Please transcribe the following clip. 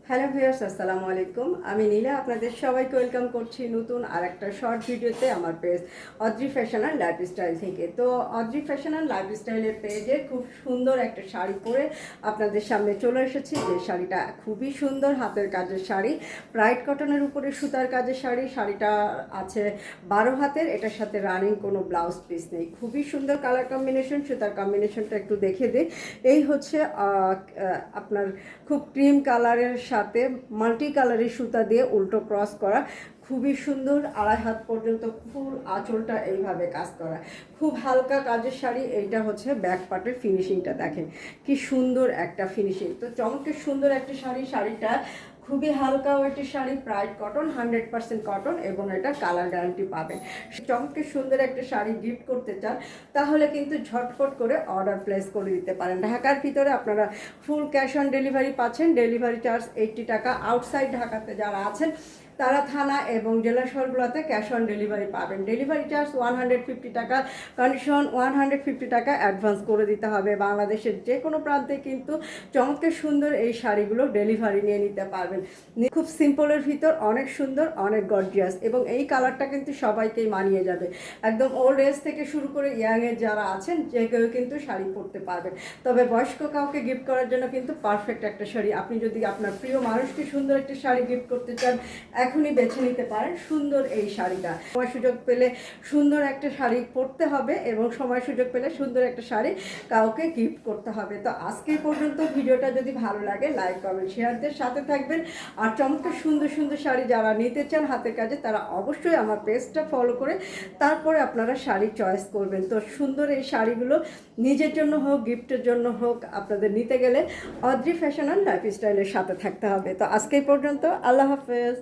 Hello viewers, আসসালামু আলাইকুম। আমি নীলা আপনাদের সবাইকে ওয়েলকাম করছি নতুন আর একটা শর্ট ভিডিওতে আমার page Adri fashion and lifestyle থেকে। তো অদ্রি ফ্যাশন অ্যান্ড লাইফস্টাইলের পেজে খুব সুন্দর একটা শাড়ি পরে আপনাদের সামনে চলে এসেছি। যে শাড়িটা খুবই সুন্দর, হাতের কাজের শাড়ি, ব্রাইট কটনের উপরে সুতার কাজের শাড়ি। শাড়িটা আছে 12 হাতের, এটার সাথে রানিং কোনো ব্লাউজ পিস নেই। খুবই সুন্দর কালার কম্বিনেশন, সুতার কম্বিনেশনটা একটু দেখে দিই। এই হচ্ছে আপনার খুব ক্রিম কালারের সাথে মাল্টি কালারের সুতা দিয়ে উল্টো ক্রস করা, খুবই সুন্দর। 2.5 হাত পর্যন্ত ফুল আঁচলটা এইভাবে কাজ করা, খুব হালকা কাজের শাড়ি। এইটা হচ্ছে ব্যাক পার্টের ফিনিশিংটা দেখেন কি সুন্দর একটা ফিনিশিং। তো চমৎকার সুন্দর একটা শাড়ি। শাড়িটা খুবই হালকা ওয়েটের শাড়ি, ব্রাইট কটন, 100% কটন, এবং এটা কালার গ্যারান্টি পাবেন। চমৎকার সুন্দর একটা শাড়ি গিফট করতে চান তাহলে কিন্তু ঝটপট করে অর্ডার প্লেস করে দিতে পারেন। ঢাকার ভিতরে আপনারা ফুল ক্যাশ অন ডেলিভারি পাচ্ছেন, ডেলিভারি চার্জ 80 টাকা। আউটসাইড ঢাকাতে যারা আছেন তারা থানা এবং জেলা শহরগুলোতে ক্যাশ অন ডেলিভারি পাবেন। ডেলিভারি চার্জ 150 টাকা, কন্ডিশন 150 টাকা অ্যাডভান্স করে দিতে হবে। বাংলাদেশের যে কোনো প্রান্তে কিন্তু চমৎকার সুন্দর এই শাড়িগুলো ডেলিভারি নিয়ে নিতে পারবেন। খুব সিম্পলের ভিতর অনেক সুন্দর, অনেক গর্জিয়াস, এবং এই কালারটা কিন্তু সবাইকেই মানিয়ে যাবে। একদম ওল্ড এজ থেকে শুরু করে ইয়াংয়ের যারা আছেন যে কেউ কিন্তু শাড়ি পরতে পারবেন। তবে বয়স্ক কাউকে গিফট করার জন্য কিন্তু পারফেক্ট একটা শাড়ি। আপনি যদি আপনার প্রিয় মানুষকে সুন্দর একটা শাড়ি গিফট করতে চান, এখনই বেছে নিতে পারেন সুন্দর এই শাড়িটা। সময় সুযোগ পেলে সুন্দর একটা শাড়ি পরতে হবে, এবং সময় সুযোগ পেলে সুন্দর একটা শাড়ি কাউকে গিফট করতে হবে। তো আজকে পর্যন্ত ভিডিওটা যদি ভালো লাগে লাইক কমেন্ট শেয়ারদের সাথে থাকবেন। আর চমৎকার সুন্দর সুন্দর শাড়ি যারা নিতে চান হাতের কাজে, তারা অবশ্যই আমার পেজটা ফলো করে তারপরে আপনারা শাড়ি চয়েস করবেন। তো সুন্দর এই শাড়িগুলো নিজের জন্য হোক, গিফটের জন্য হোক, আপনাদের নিতে গেলে অদ্রি ফ্যাশন অ্যান্ড লাইফস্টাইলের সাথে থাকতে হবে। তো আজকে পর্যন্ত, আল্লাহ হাফেজ।